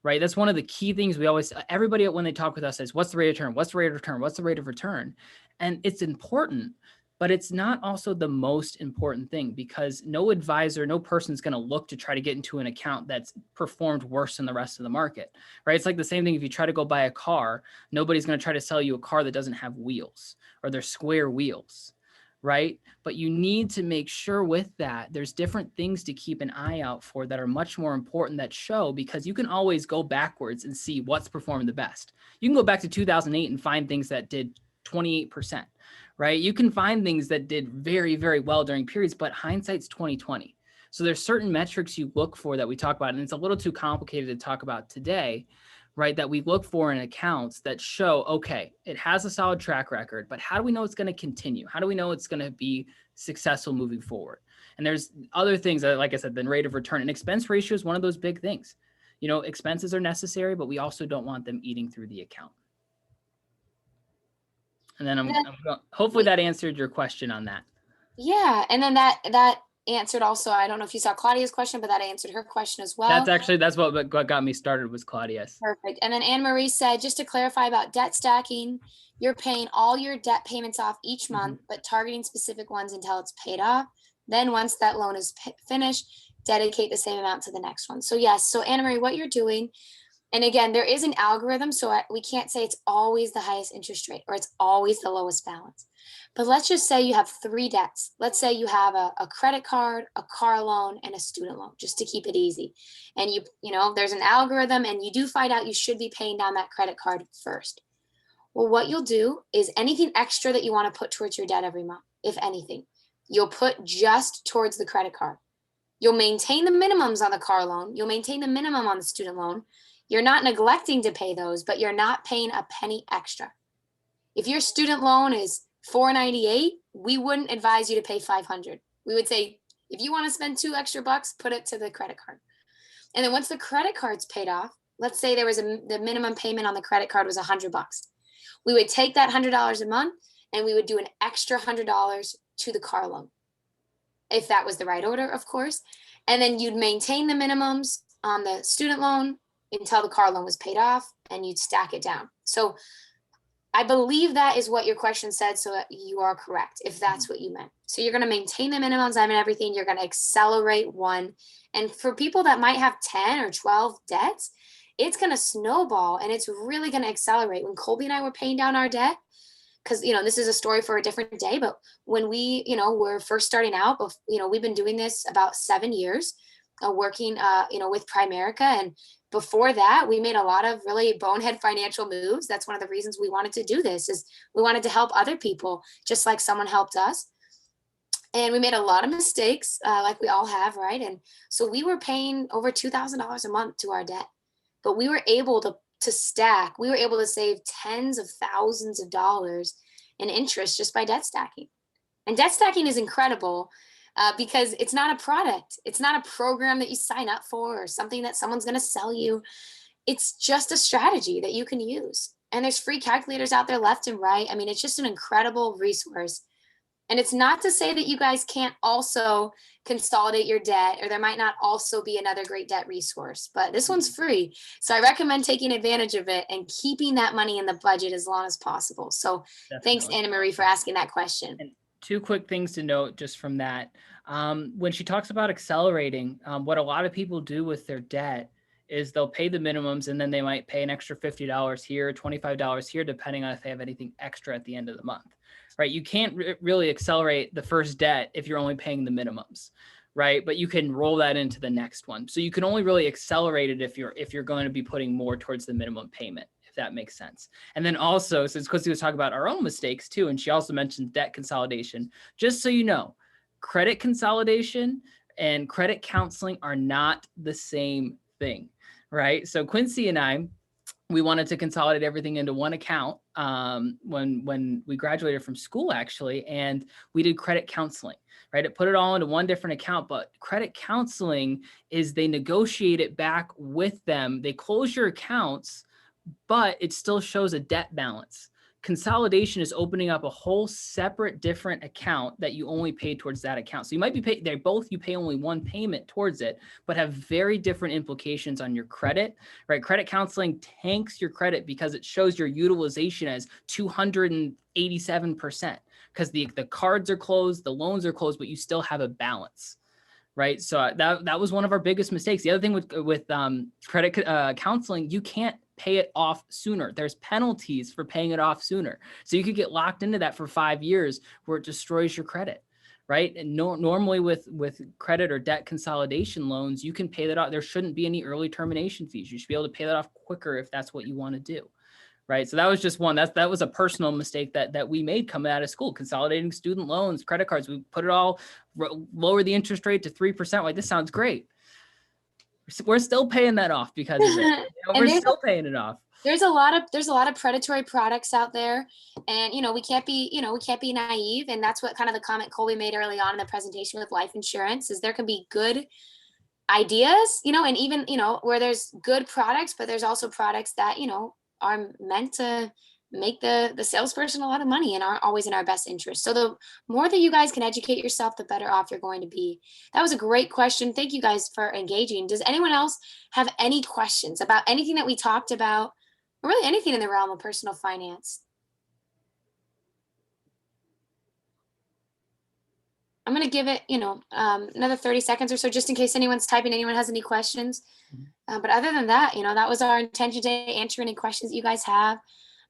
right? That's one of the key things we always, everybody when they talk with us says, what's the rate of return? What's the rate of return? What's the rate of return? And it's important, but it's not also the most important thing, because no advisor, no person is going to look to try to get into an account that's performed worse than the rest of the market, right? It's like the same thing if you try to go buy a car, nobody's going to try to sell you a car that doesn't have wheels or they're square wheels, right? But you need to make sure with that, there's different things to keep an eye out for that are much more important, that show, because you can always go backwards and see what's performed the best. You can go back to 2008 and find things that did 28%. Right? You can find things that did very, very well during periods, but hindsight's 2020. So there's certain metrics you look for that we talk about, and it's a little too complicated to talk about today, right? That we look for in accounts that show, okay, it has a solid track record, but how do we know it's going to continue? How do we know it's going to be successful moving forward? And there's other things that, like I said, the rate of return and expense ratio is one of those big things. You know, expenses are necessary, but we also don't want them eating through the account. And then hopefully that answered your question on that. Yeah, and then that answered also, I don't know if you saw Claudia's question, but that answered her question as well. That's what got me started was Claudia's. Perfect. And then Anne Marie said, just to clarify about debt stacking, you're paying all your debt payments off each month, but targeting specific ones until it's paid off. Then once that loan is finished, dedicate the same amount to the next one. So yes, so Anna Marie, what you're doing, and again, there is an algorithm, so we can't say it's always the highest interest rate or it's always the lowest balance. But let's just say you have 3 debts. Let's say you have a credit card, a car loan, and a student loan, just to keep it easy. And you know, there's an algorithm and you do find out you should be paying down that credit card first. Well, what you'll do is anything extra that you want to put towards your debt every month, if anything, you'll put just towards the credit card. You'll maintain the minimums on the car loan. You'll maintain the minimum on the student loan. You're not neglecting to pay those, but you're not paying a penny extra. If your student loan is $498, we wouldn't advise you to pay $500. We would say, if you want to spend $2 extra, put it to the credit card. And then once the credit card's paid off, let's say there was the minimum payment on the credit card was $100. We would take that $100 a month and we would do an extra $100 to the car loan, if that was the right order, of course. And then you'd maintain the minimums on the student loan until the car loan was paid off, and you'd stack it down. So I believe that is what your question said, so that you are correct, if that's what you meant. So you're going to maintain the minimums and everything. You're going to accelerate one. And for people that might have 10 or 12 debts, it's going to snowball and it's really going to accelerate. When Colby and I were paying down our debt, because, you know, this is a story for a different day, but when we, you know, were first starting out, you know, we've been doing this about 7 years, working, you know, with Primerica. And before that, we made a lot of really bonehead financial moves. That's one of the reasons we wanted to do this, is we wanted to help other people, just like someone helped us. And we made a lot of mistakes, like we all have, right? And so we were paying over $2,000 a month to our debt, but we were able to stack. We were able to save tens of thousands of dollars in interest just by debt stacking. And debt stacking is incredible because it's not a product. It's not a program that you sign up for or something that someone's going to sell you. It's just a strategy that you can use. And there's free calculators out there left and right. I mean, it's just an incredible resource. And it's not to say that you guys can't also consolidate your debt, or there might not also be another great debt resource, but this one's free. So I recommend taking advantage of it and keeping that money in the budget as long as possible. So Thanks, Anna Marie, for asking that question. And 2 quick things to note just from that. When she talks about accelerating, what a lot of people do with their debt is they'll pay the minimums and then they might pay an extra $50 here, $25 here, depending on if they have anything extra at the end of the month. Right? You can't really accelerate the first debt if you're only paying the minimums, right? But you can roll that into the next one. So you can only really accelerate it if you're going to be putting more towards the minimum payment, if that makes sense. And then also, since Quincy was talking about our own mistakes too, and she also mentioned debt consolidation, just so you know, credit consolidation and credit counseling are not the same thing, right? So Quincy and I, we wanted to consolidate everything into one account when we graduated from school, actually, and we did credit counseling, right? It put it all into one different account, but credit counseling is they negotiate it back with them. They close your accounts, but it still shows a debt balance. Consolidation is opening up a whole separate different account that you only pay towards that account. So you might be paid, you pay only one payment towards it, but have very different implications on your credit, right? Credit counseling tanks your credit because it shows your utilization as 287% because the cards are closed, the loans are closed, but you still have a balance. Right. So that was one of our biggest mistakes. The other thing with credit counseling, you can't pay it off sooner. There's penalties for paying it off sooner. So you could get locked into that for 5 years where it destroys your credit. Right. And normally with credit or debt consolidation loans, you can pay that off. There shouldn't be any early termination fees. You should be able to pay that off quicker if that's what you want to do. Right. So that was just one. That was a personal mistake that we made coming out of school, consolidating student loans, credit cards. We put it all, lower the interest rate to 3%. Like, this sounds great. We're still paying that off because of it. You know, we're still paying it off. There's a lot of predatory products out there, and we can't be naive. And that's what kind of the comment Colby made early on in the presentation with life insurance is there can be good ideas, and even, where there's good products, but there's also products that, are meant to make the salesperson a lot of money and aren't always in our best interest. So the more that you guys can educate yourself, the better off you're going to be. That was a great question. Thank you guys for engaging. Does anyone else have any questions about anything that we talked about, or really anything in the realm of personal finance? I'm going to give it, another 30 seconds or so, just in case anyone's typing, anyone has any questions. But other than that, that was our intention today, answer any questions that you guys have.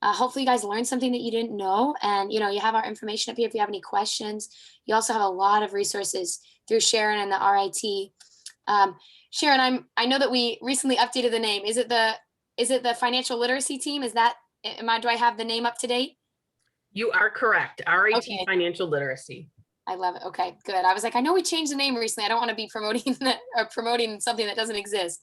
Hopefully you guys learned something that you didn't know. And, you have our information up here if you have any questions. You also have a lot of resources through Sharon and the RIT. Sharon, I know that we recently updated the name. Is it the financial literacy team? Do I have the name up to date? You are correct. RIT Okay. Financial Literacy. I love it. Okay, good. I was like, I know we changed the name recently. I don't want to be promoting something that doesn't exist.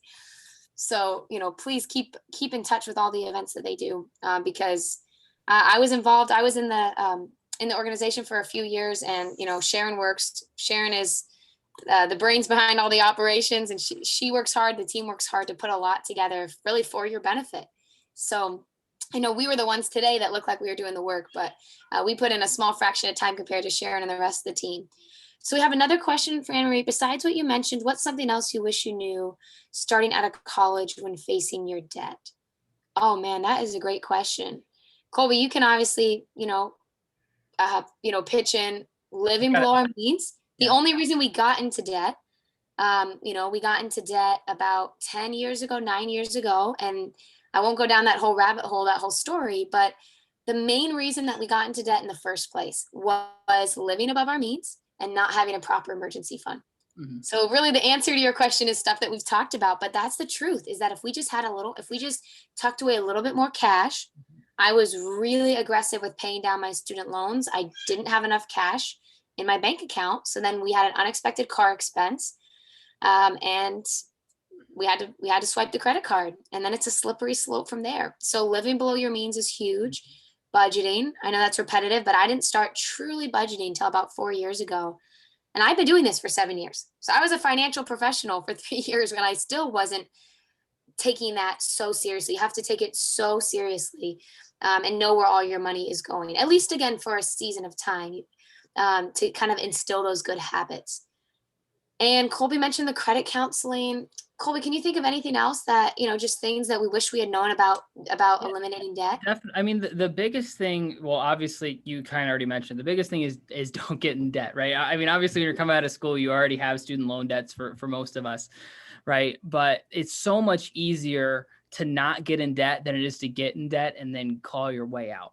So, please keep in touch with all the events that they do, because I was involved. I was in the organization for a few years, and Sharon is the brains behind all the operations, and she works hard. The team works hard to put a lot together, really for your benefit. So I know we were the ones today that looked like we were doing the work, but we put in a small fraction of time compared to Sharon and the rest of the team. So we have another question for Anne Marie. Besides what you mentioned, what's something else you wish you knew starting out of college when facing your debt? Oh man, that is a great question. Colby, you can obviously, pitch in living below our means. The only reason we got into debt, we got into debt about 9 years ago, and I won't go down that whole rabbit hole, that whole story, but the main reason that we got into debt in the first place was living above our means and not having a proper emergency fund. Mm-hmm. So really the answer to your question is stuff that we've talked about, but that's the truth, is that if we just tucked away a little bit more cash, I was really aggressive with paying down my student loans. I didn't have enough cash in my bank account. So then we had an unexpected car expense, and we had to swipe the credit card, and then it's a slippery slope from there. So living below your means is huge. Budgeting, I know that's repetitive, but I didn't start truly budgeting until about 4 years ago. And I've been doing this for 7 years. So I was a financial professional for 3 years when I still wasn't taking that so seriously. You have to take it so seriously, and know where all your money is going, at least again for a season of time, to kind of instill those good habits. And Colby mentioned the credit counseling. Colby, can you think of anything else that, just things that we wish we had known about eliminating debt? Definitely. I mean, the biggest thing, well, obviously you kind of already mentioned, the biggest thing is don't get in debt, right? I mean, obviously when you're coming out of school, you already have student loan debts for most of us, right? But it's so much easier to not get in debt than it is to get in debt and then claw your way out.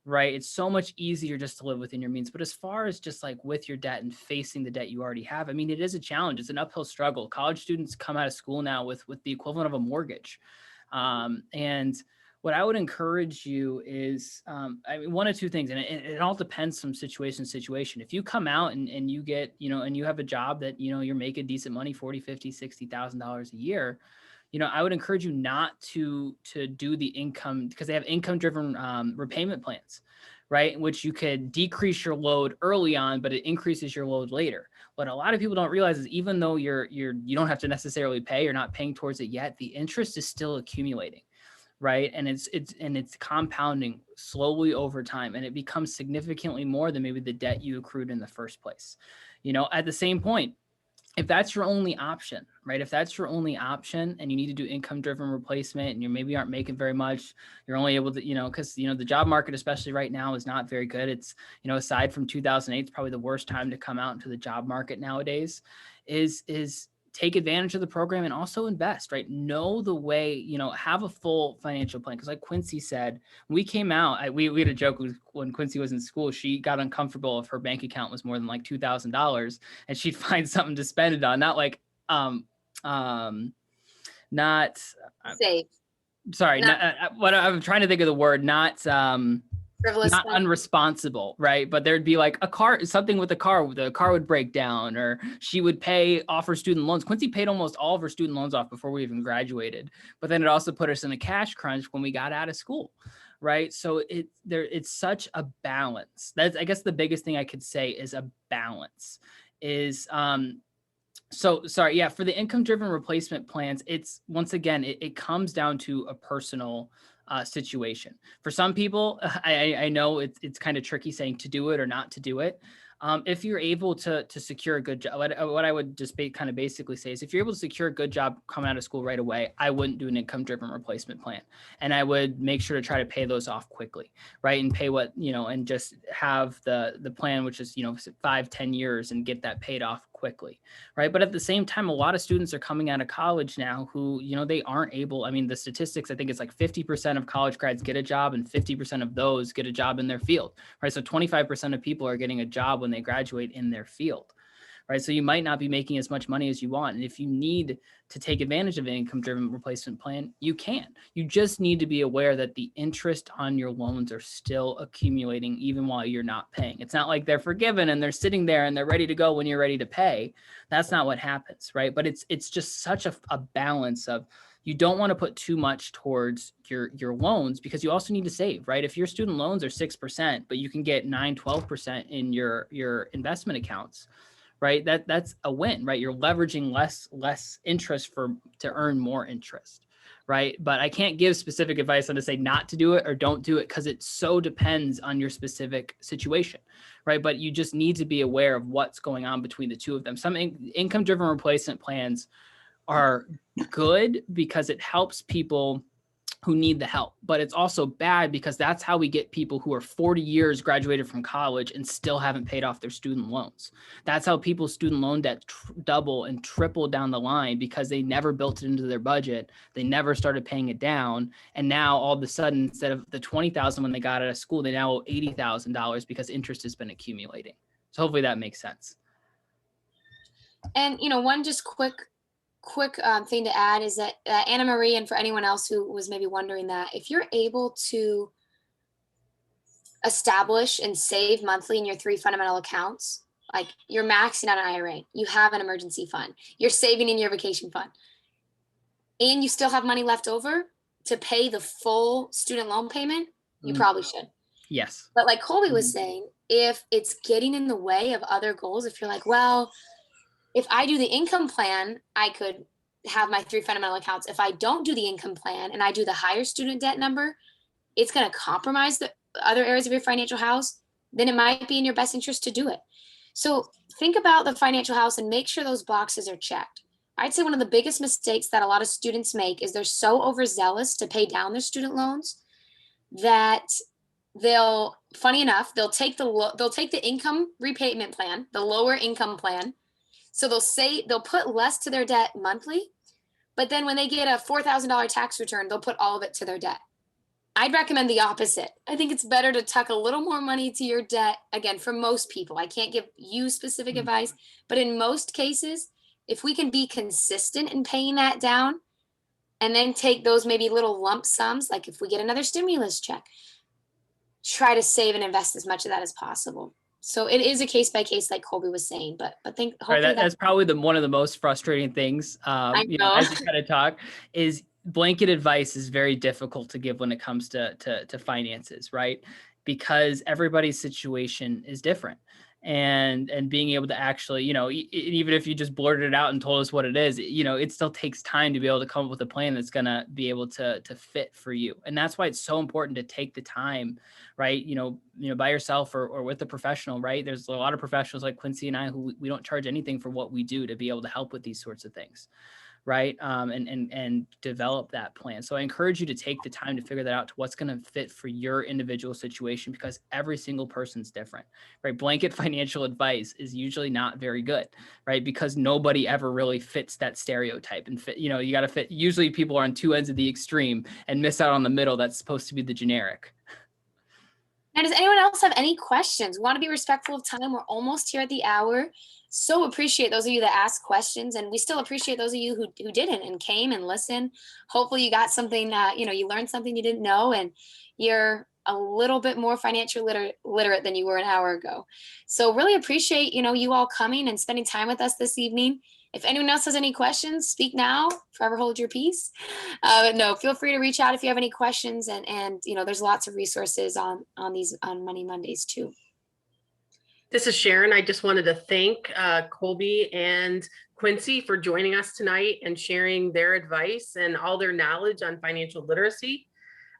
Right. It's so much easier just to live within your means. But as far as just like with your debt and facing the debt you already have, I mean, it is a challenge. It's an uphill struggle. College students come out of school now with the equivalent of a mortgage. And what I would encourage you is, one of two things, and it all depends from situation to situation. If you come out and you get, and you have a job that, you're making decent money, $40,000, $50,000, $60,000 a year, I would encourage you not to do the income, because they have income-driven repayment plans, right? Which you could decrease your load early on, but it increases your load later. What a lot of people don't realize is even though you don't have to necessarily pay, you're not paying towards it yet, the interest is still accumulating, right? And it's compounding slowly over time, and it becomes significantly more than maybe the debt you accrued in the first place. At the same point, if that's your only option, right? If that's your only option and you need to do income-driven replacement and you maybe aren't making very much, you're only able to, because, the job market, especially right now, is not very good. It's, aside from 2008, it's probably the worst time to come out into the job market nowadays, is take advantage of the program and also invest, right? Know the way, have a full financial plan. Because like Quincy said, when we came out, we had a joke when Quincy was in school, she got uncomfortable if her bank account was more than like $2,000 and she'd find something to spend it on. Not like, not safe. Sorry. What I'm trying to think of the word, not frivolous, not unresponsible, right? But there'd be like something with the car would break down, or she would pay off her student loans. Quincy paid almost all of her student loans off before we even graduated, but then it also put us in a cash crunch when we got out of school, right? So it's such a balance. That's, I guess, the biggest thing I could say is a balance is, so sorry. Yeah. For the income driven replacement plans, it's once again, it comes down to a personal situation. For some people, I know it's kind of tricky saying to do it or not to do it. If you're able to secure a good job, what I would just kind of basically say is if you're able to secure a good job coming out of school right away, I wouldn't do an income-driven replacement plan. And I would make sure to try to pay those off quickly, right? And pay what, and just have the plan, which is, 5-10 years and get that paid off quickly, right? But at the same time, a lot of students are coming out of college now who, they aren't able, the statistics, I think it's like 50% of college grads get a job and 50% of those get a job in their field, right? So 25% of people are getting a job when they graduate in their field, right? So you might not be making as much money as you want. And if you need to take advantage of an income-driven replacement plan, you can. You just need to be aware that the interest on your loans are still accumulating even while you're not paying. It's not like they're forgiven and they're sitting there and they're ready to go when you're ready to pay. That's not what happens, right? But it's just such a balance of, you don't want to put too much towards your loans because you also need to save, right? If your student loans are 6%, but you can get 9-12% in your investment accounts, right? That's a win, right? You're leveraging less interest to earn more interest, right? But I can't give specific advice on to say not to do it or don't do it because it so depends on your specific situation, right? But you just need to be aware of what's going on between the two of them. Some income-driven replacement plans are good because it helps people who need the help, but it's also bad because that's how we get people who are 40 years graduated from college and still haven't paid off their student loans. That's how people's student loan debt double and triple down the line because they never built it into their budget. They never started paying it down. And now all of a sudden, instead of the $20,000 when they got out of school, they now owe $80,000 because interest has been accumulating. So hopefully that makes sense. And, one just quick thing to add is that Anna Marie, and for anyone else who was maybe wondering that, if you're able to establish and save monthly in your 3 fundamental accounts, like you're maxing out an IRA, you have an emergency fund, you're saving in your vacation fund, and you still have money left over to pay the full student loan payment, you probably should. Yes. But like Colby was saying, if it's getting in the way of other goals, if you're like, well, if I do the income plan, I could have my 3 fundamental accounts. If I don't do the income plan and I do the higher student debt number, it's going to compromise the other areas of your financial house. Then it might be in your best interest to do it. So think about the financial house and make sure those boxes are checked. I'd say one of the biggest mistakes that a lot of students make is they're so overzealous to pay down their student loans that funny enough, they'll take the income repayment plan, the lower income plan. So they'll put less to their debt monthly, but then when they get a $4,000 tax return, they'll put all of it to their debt. I'd recommend the opposite. I think it's better to tuck a little more money to your debt. Again, for most people, I can't give you specific advice, but in most cases, if we can be consistent in paying that down and then take those maybe little lump sums, like if we get another stimulus check, try to save and invest as much of that as possible. So it is a case by case, like Colby was saying, but think hopefully that's probably one of the most frustrating things. I know. As you kind of talk, is blanket advice is very difficult to give when it comes to finances, right? Because everybody's situation is different. And being able to actually, even if you just blurted it out and told us what it is, it still takes time to be able to come up with a plan that's going to be able to fit for you. And that's why it's so important to take the time, right? By yourself or with a professional, right? There's a lot of professionals like Quincy and I who we don't charge anything for what we do to be able to help with these sorts of things. Right. And develop that plan. So I encourage you to take the time to figure that out to what's going to fit for your individual situation, because every single person's different, right? Blanket financial advice is usually not very good, right? Because nobody ever really fits that stereotype and fit, you got to fit. Usually people are on two ends of the extreme and miss out on the middle. That's supposed to be the generic. Now, does anyone else have any questions? We want to be respectful of time. We're almost here at the hour. So appreciate those of you that asked questions, and we still appreciate those of you who didn't and came and listened. Hopefully you got something, you learned something you didn't know, and you're a little bit more financially literate than you were an hour ago. So really appreciate, you all coming and spending time with us this evening. If anyone else has any questions, speak now, forever hold your peace. No, feel free to reach out if you have any questions, and there's lots of resources on Money Mondays too. This is Sharon. I just wanted to thank Colby and Quincy for joining us tonight and sharing their advice and all their knowledge on financial literacy.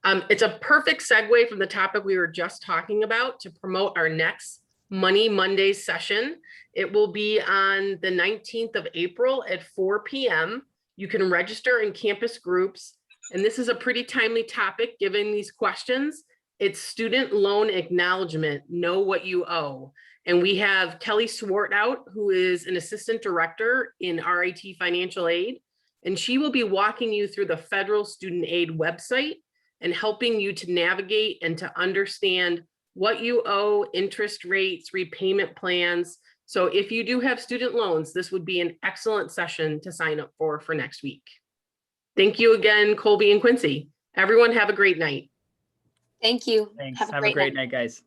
It's a perfect segue from the topic we were just talking about to promote our next Money Mondays session. It will be on the 19th of April at 4 p.m. You can register in campus groups. And this is a pretty timely topic given these questions. It's student loan acknowledgement, know what you owe. And we have Kelly Swartout, who is an assistant director in RIT Financial Aid. And she will be walking you through the federal student aid website and helping you to navigate and to understand what you owe, interest rates, repayment plans. So if you do have student loans, this would be an excellent session to sign up for next week. Thank you again, Colby and Quincy. Everyone have a great night. Thanks. Have a great night, guys.